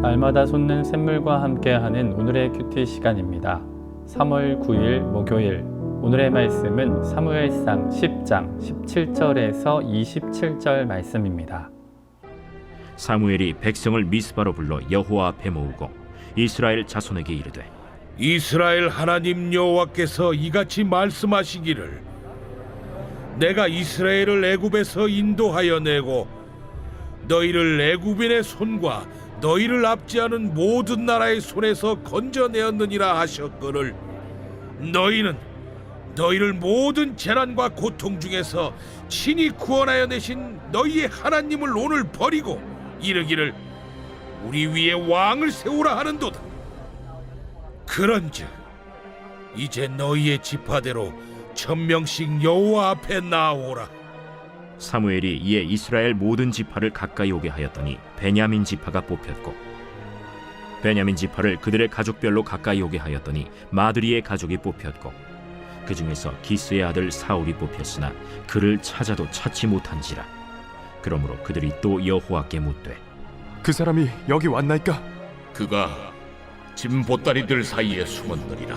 날마다 솟는 샘물과 함께하는 오늘의 큐티 시간입니다. 3월 9일 목요일, 오늘의 말씀은 사무엘상 10장 17절에서 27절 말씀입니다. 사무엘이 백성을 미스바로 불러 여호와 앞에 모으고 이스라엘 자손에게 이르되, 이스라엘 하나님 여호와께서 이같이 말씀하시기를, 내가 이스라엘을 애굽에서 인도하여 내고 너희를 애굽인의 손과 너희를 압제하는 모든 나라의 손에서 건져내었느니라 하셨거늘, 너희는 너희를 모든 재난과 고통 중에서 친히 구원하여 내신 너희의 하나님을 오늘 버리고 이르기를, 우리 위에 왕을 세우라 하는도다. 그런즉 이제 너희의 지파대로 1000명씩 여호와 앞에 나오라. 사무엘이 이에 이스라엘 모든 지파를 가까이 오게 하였더니 베냐민 지파가 뽑혔고, 베냐민 지파를 그들의 가족별로 가까이 오게 하였더니 마드리의 가족이 뽑혔고, 그 중에서 기스의 아들 사울이 뽑혔으나 그를 찾아도 찾지 못한지라. 그러므로 그들이 또 여호와께 묻되, 그 사람이 여기 왔나이까? 그가 짐 보따리들 사이에 숨었느니라.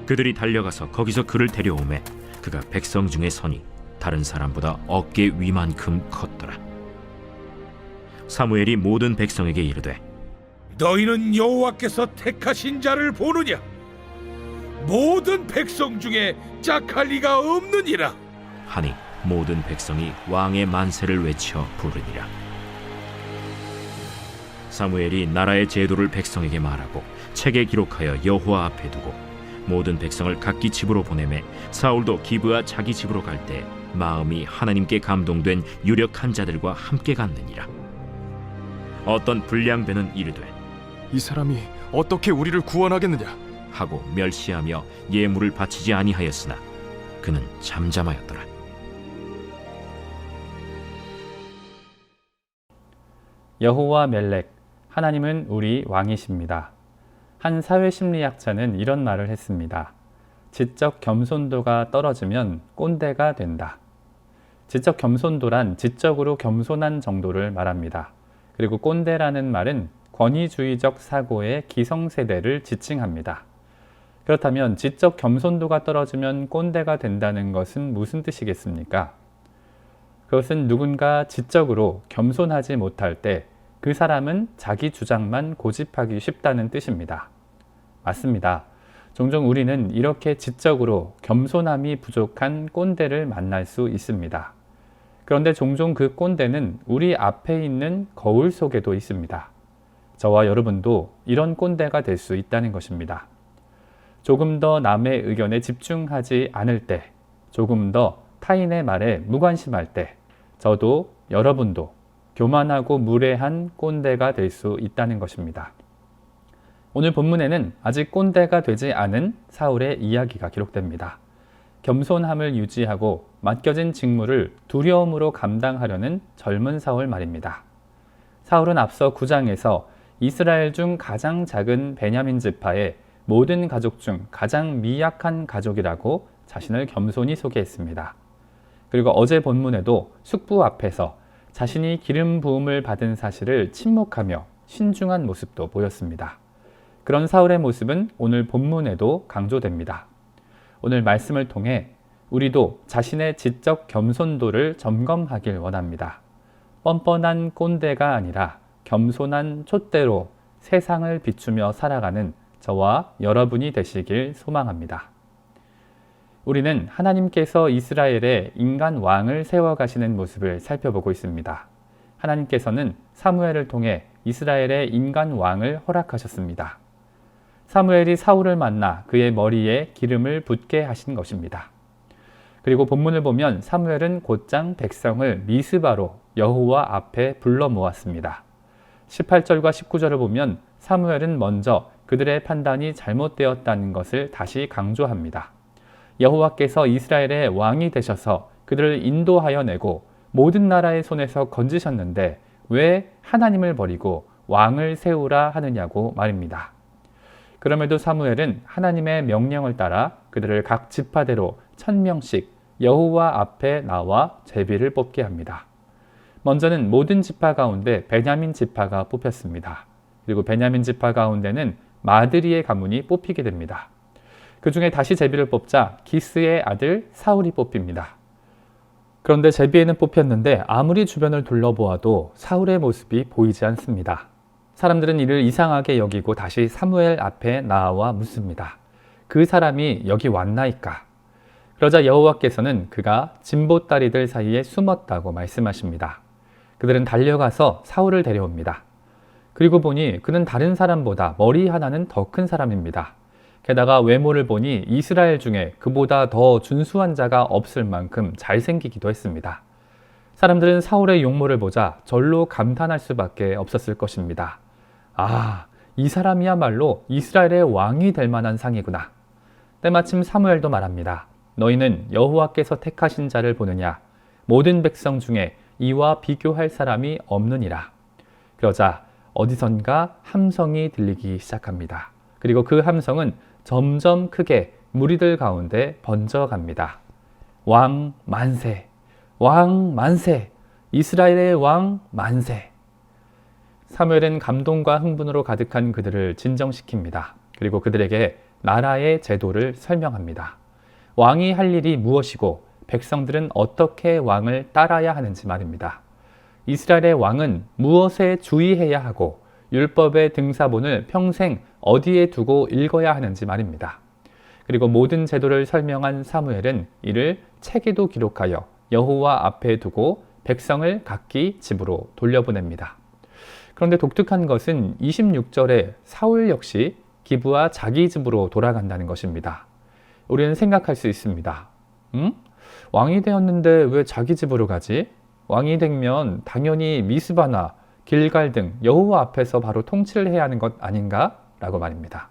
그들이 달려가서 거기서 그를 데려오매 그가 백성 중에 서니 다른 사람보다 어깨 위만큼 컸더라. 사무엘이 모든 백성에게 이르되, 너희는 여호와께서 택하신 자를 보느냐? 모든 백성 중에 짝할 리가 없느니라 하니 모든 백성이 왕의 만세를 외쳐 부르니라. 사무엘이 나라의 제도를 백성에게 말하고 책에 기록하여 여호와 앞에 두고 모든 백성을 각기 집으로 보내매, 사울도 기브아 자기 집으로 갈 때 마음이 하나님께 감동된 유력한 자들과 함께 갔느니라. 어떤 불량배는 이르되, 이 사람이 어떻게 우리를 구원하겠느냐? 하고 멸시하며 예물을 바치지 아니하였으나 그는 잠잠하였더라. 여호와 멜렉, 하나님은 우리 왕이십니다. 한 사회심리학자는 이런 말을 했습니다. 지적 겸손도가 떨어지면 꼰대가 된다. 지적 겸손도란 지적으로 겸손한 정도를 말합니다. 그리고 꼰대라는 말은 권위주의적 사고의 기성세대를 지칭합니다. 그렇다면 지적 겸손도가 떨어지면 꼰대가 된다는 것은 무슨 뜻이겠습니까? 그것은 누군가 지적으로 겸손하지 못할 때 그 사람은 자기 주장만 고집하기 쉽다는 뜻입니다. 맞습니다. 종종 우리는 이렇게 지적으로 겸손함이 부족한 꼰대를 만날 수 있습니다. 그런데 종종 그 꼰대는 우리 앞에 있는 거울 속에도 있습니다. 저와 여러분도 이런 꼰대가 될 수 있다는 것입니다. 조금 더 남의 의견에 집중하지 않을 때, 조금 더 타인의 말에 무관심할 때, 저도 여러분도 교만하고 무례한 꼰대가 될 수 있다는 것입니다. 오늘 본문에는 아직 꼰대가 되지 않은 사울의 이야기가 기록됩니다. 겸손함을 유지하고 맡겨진 직무를 두려움으로 감당하려는 젊은 사울 말입니다. 사울은 앞서 9장에서 이스라엘 중 가장 작은 베냐민 지파의 모든 가족 중 가장 미약한 가족이라고 자신을 겸손히 소개했습니다. 그리고 어제 본문에도 숙부 앞에서 자신이 기름 부음을 받은 사실을 침묵하며 신중한 모습도 보였습니다. 그런 사울의 모습은 오늘 본문에도 강조됩니다. 오늘 말씀을 통해 우리도 자신의 지적 겸손도를 점검하길 원합니다. 뻔뻔한 꼰대가 아니라 겸손한 촛대로 세상을 비추며 살아가는 저와 여러분이 되시길 소망합니다. 우리는 하나님께서 이스라엘에 인간 왕을 세워가시는 모습을 살펴보고 있습니다. 하나님께서는 사무엘을 통해 이스라엘에 인간 왕을 허락하셨습니다. 사무엘이 사울을 만나 그의 머리에 기름을 붓게 하신 것입니다. 그리고 본문을 보면 사무엘은 곧장 백성을 미스바로 여호와 앞에 불러 모았습니다. 18절과 19절을 보면 사무엘은 먼저 그들의 판단이 잘못되었다는 것을 다시 강조합니다. 여호와께서 이스라엘의 왕이 되셔서 그들을 인도하여 내고 모든 나라의 손에서 건지셨는데 왜 하나님을 버리고 왕을 세우라 하느냐고 말입니다. 그럼에도 사무엘은 하나님의 명령을 따라 그들을 각 지파대로 1000명씩 여호와 앞에 나와 제비를 뽑게 합니다. 먼저는 모든 지파 가운데 베냐민 지파가 뽑혔습니다. 그리고 베냐민 지파 가운데는 마드리의 가문이 뽑히게 됩니다. 그 중에 다시 제비를 뽑자 기스의 아들 사울이 뽑힙니다. 그런데 제비에는 뽑혔는데 아무리 주변을 둘러보아도 사울의 모습이 보이지 않습니다. 사람들은 이를 이상하게 여기고 다시 사무엘 앞에 나와 묻습니다. 그 사람이 여기 왔나이까? 그러자 여호와께서는 그가 진보다리들 사이에 숨었다고 말씀하십니다. 그들은 달려가서 사울을 데려옵니다. 그리고 보니 그는 다른 사람보다 머리 하나는 더 큰 사람입니다. 게다가 외모를 보니 이스라엘 중에 그보다 더 준수한 자가 없을 만큼 잘생기기도 했습니다. 사람들은 사울의 용모를 보자 절로 감탄할 수밖에 없었을 것입니다. 아, 이 사람이야말로 이스라엘의 왕이 될 만한 상이구나. 때마침 사무엘도 말합니다. 너희는 여호와께서 택하신 자를 보느냐? 모든 백성 중에 이와 비교할 사람이 없느니라. 그러자 어디선가 함성이 들리기 시작합니다. 그리고 그 함성은 점점 크게 무리들 가운데 번져갑니다. 왕 만세! 왕 만세! 이스라엘의 왕 만세! 사무엘은 감동과 흥분으로 가득한 그들을 진정시킵니다. 그리고 그들에게 나라의 제도를 설명합니다. 왕이 할 일이 무엇이고 백성들은 어떻게 왕을 따라야 하는지 말입니다. 이스라엘의 왕은 무엇에 주의해야 하고 율법의 등사본을 평생 어디에 두고 읽어야 하는지 말입니다. 그리고 모든 제도를 설명한 사무엘은 이를 책에도 기록하여 여호와 앞에 두고 백성을 각기 집으로 돌려보냅니다. 그런데 독특한 것은 26절에 사울 역시 기브와 자기 집으로 돌아간다는 것입니다. 우리는 생각할 수 있습니다. 왕이 되었는데 왜 자기 집으로 가지? 왕이 되면 당연히 미스바나 길갈 등 여호와 앞에서 바로 통치를 해야 하는 것 아닌가? 라고 말입니다.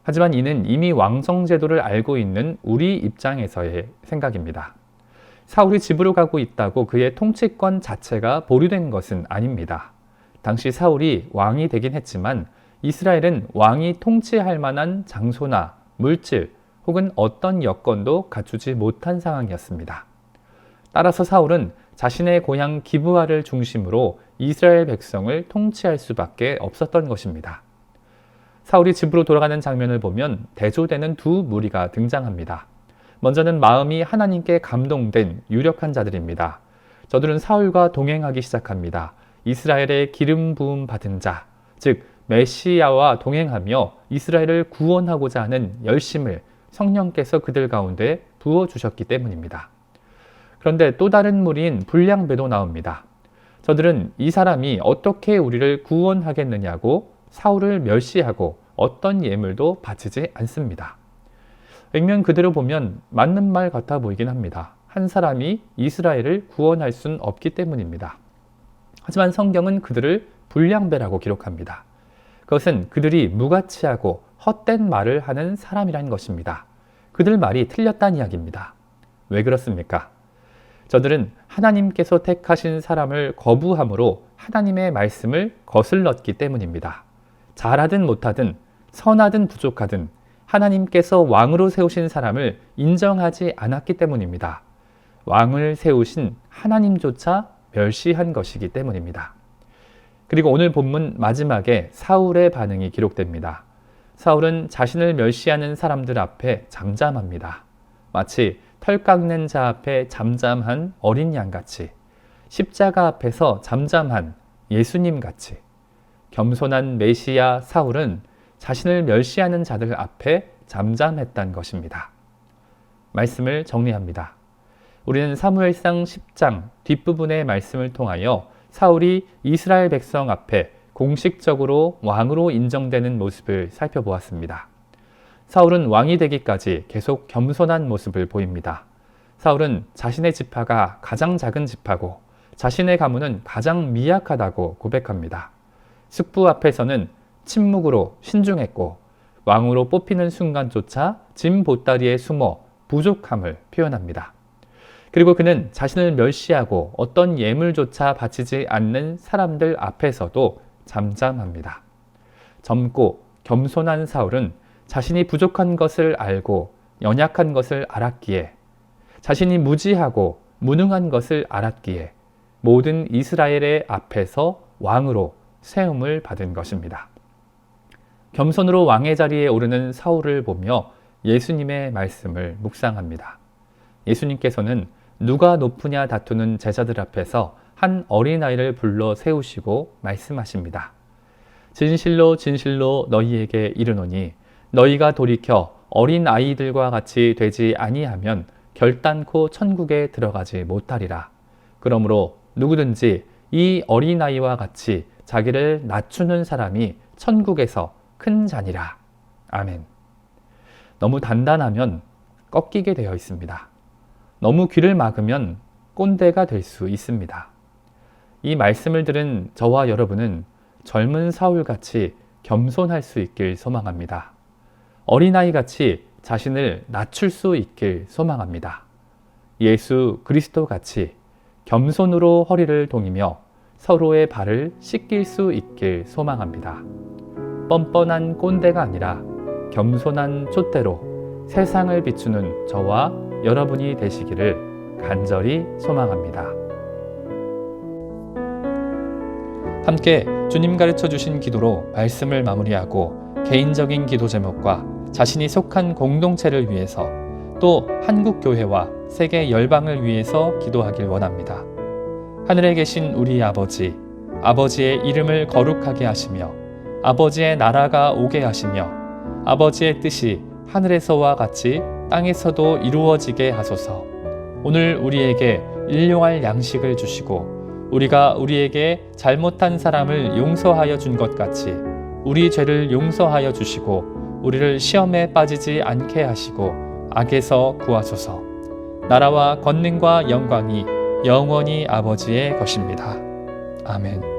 하지만 이는 이미 왕정 제도를 알고 있는 우리 입장에서의 생각입니다. 사울이 집으로 가고 있다고 그의 통치권 자체가 보류된 것은 아닙니다. 당시 사울이 왕이 되긴 했지만 이스라엘은 왕이 통치할 만한 장소나 물질 혹은 어떤 여건도 갖추지 못한 상황이었습니다. 따라서 사울은 자신의 고향 기브아를 중심으로 이스라엘 백성을 통치할 수밖에 없었던 것입니다. 사울이 집으로 돌아가는 장면을 보면 대조되는 두 무리가 등장합니다. 먼저는 마음이 하나님께 감동된 유력한 자들입니다. 저들은 사울과 동행하기 시작합니다. 이스라엘의 기름 부음 받은 자, 즉 메시아와 동행하며 이스라엘을 구원하고자 하는 열심을 성령께서 그들 가운데 부어주셨기 때문입니다. 그런데 또 다른 무리인 불량배도 나옵니다. 저들은 이 사람이 어떻게 우리를 구원하겠느냐고 사울을 멸시하고 어떤 예물도 바치지 않습니다. 액면 그대로 보면 맞는 말 같아 보이긴 합니다. 한 사람이 이스라엘을 구원할 수는 없기 때문입니다. 하지만 성경은 그들을 불량배라고 기록합니다. 그것은 그들이 무가치하고 헛된 말을 하는 사람이라는 것입니다. 그들 말이 틀렸다는 이야기입니다. 왜 그렇습니까? 저들은 하나님께서 택하신 사람을 거부함으로 하나님의 말씀을 거슬렀기 때문입니다. 잘하든 못하든 선하든 부족하든 하나님께서 왕으로 세우신 사람을 인정하지 않았기 때문입니다. 왕을 세우신 하나님조차 멸시한 것이기 때문입니다. 그리고 오늘 본문 마지막에 사울의 반응이 기록됩니다. 사울은 자신을 멸시하는 사람들 앞에 잠잠합니다. 마치 털 깎는 자 앞에 잠잠한 어린 양같이, 십자가 앞에서 잠잠한 예수님같이, 겸손한 메시아 사울은 자신을 멸시하는 자들 앞에 잠잠했던 것입니다. 말씀을 정리합니다. 우리는 사무엘상 10장 뒷부분의 말씀을 통하여 사울이 이스라엘 백성 앞에 공식적으로 왕으로 인정되는 모습을 살펴보았습니다. 사울은 왕이 되기까지 계속 겸손한 모습을 보입니다. 사울은 자신의 지파가 가장 작은 지파고 자신의 가문은 가장 미약하다고 고백합니다. 숙부 앞에서는 침묵으로 신중했고 왕으로 뽑히는 순간조차 짐 보따리에 숨어 부족함을 표현합니다. 그리고 그는 자신을 멸시하고 어떤 예물조차 바치지 않는 사람들 앞에서도 잠잠합니다. 젊고 겸손한 사울은 자신이 부족한 것을 알고 연약한 것을 알았기에, 자신이 무지하고 무능한 것을 알았기에 모든 이스라엘의 앞에서 왕으로 세움을 받은 것입니다. 겸손으로 왕의 자리에 오르는 사울을 보며 예수님의 말씀을 묵상합니다. 예수님께서는 누가 높으냐 다투는 제자들 앞에서 한 어린아이를 불러 세우시고 말씀하십니다. 진실로 진실로 너희에게 이르노니 너희가 돌이켜 어린아이들과 같이 되지 아니하면 결단코 천국에 들어가지 못하리라. 그러므로 누구든지 이 어린아이와 같이 자기를 낮추는 사람이 천국에서 큰 자니라. 아멘. 너무 단단하면 꺾이게 되어 있습니다. 너무 귀를 막으면 꼰대가 될 수 있습니다. 이 말씀을 들은 저와 여러분은 젊은 사울같이 겸손할 수 있길 소망합니다. 어린아이같이 자신을 낮출 수 있길 소망합니다. 예수 그리스도같이 겸손으로 허리를 동이며 서로의 발을 씻길 수 있길 소망합니다. 뻔뻔한 꼰대가 아니라 겸손한 촛대로 세상을 비추는 저와 여러분이 되시기를 간절히 소망합니다. 함께 주님 가르쳐 주신 기도로 말씀을 마무리하고 개인적인 기도 제목과 자신이 속한 공동체를 위해서 또 한국교회와 세계 열방을 위해서 기도하길 원합니다. 하늘에 계신 우리 아버지, 아버지의 이름을 거룩하게 하시며 아버지의 나라가 오게 하시며 아버지의 뜻이 하늘에서와 같이 땅에서도 이루어지게 하소서. 오늘 우리에게 일용할 양식을 주시고 우리가 우리에게 잘못한 사람을 용서하여 준 것 같이 우리 죄를 용서하여 주시고 우리를 시험에 빠지지 않게 하시고 악에서 구하소서. 나라와 권능과 영광이 영원히 아버지의 것입니다. 아멘.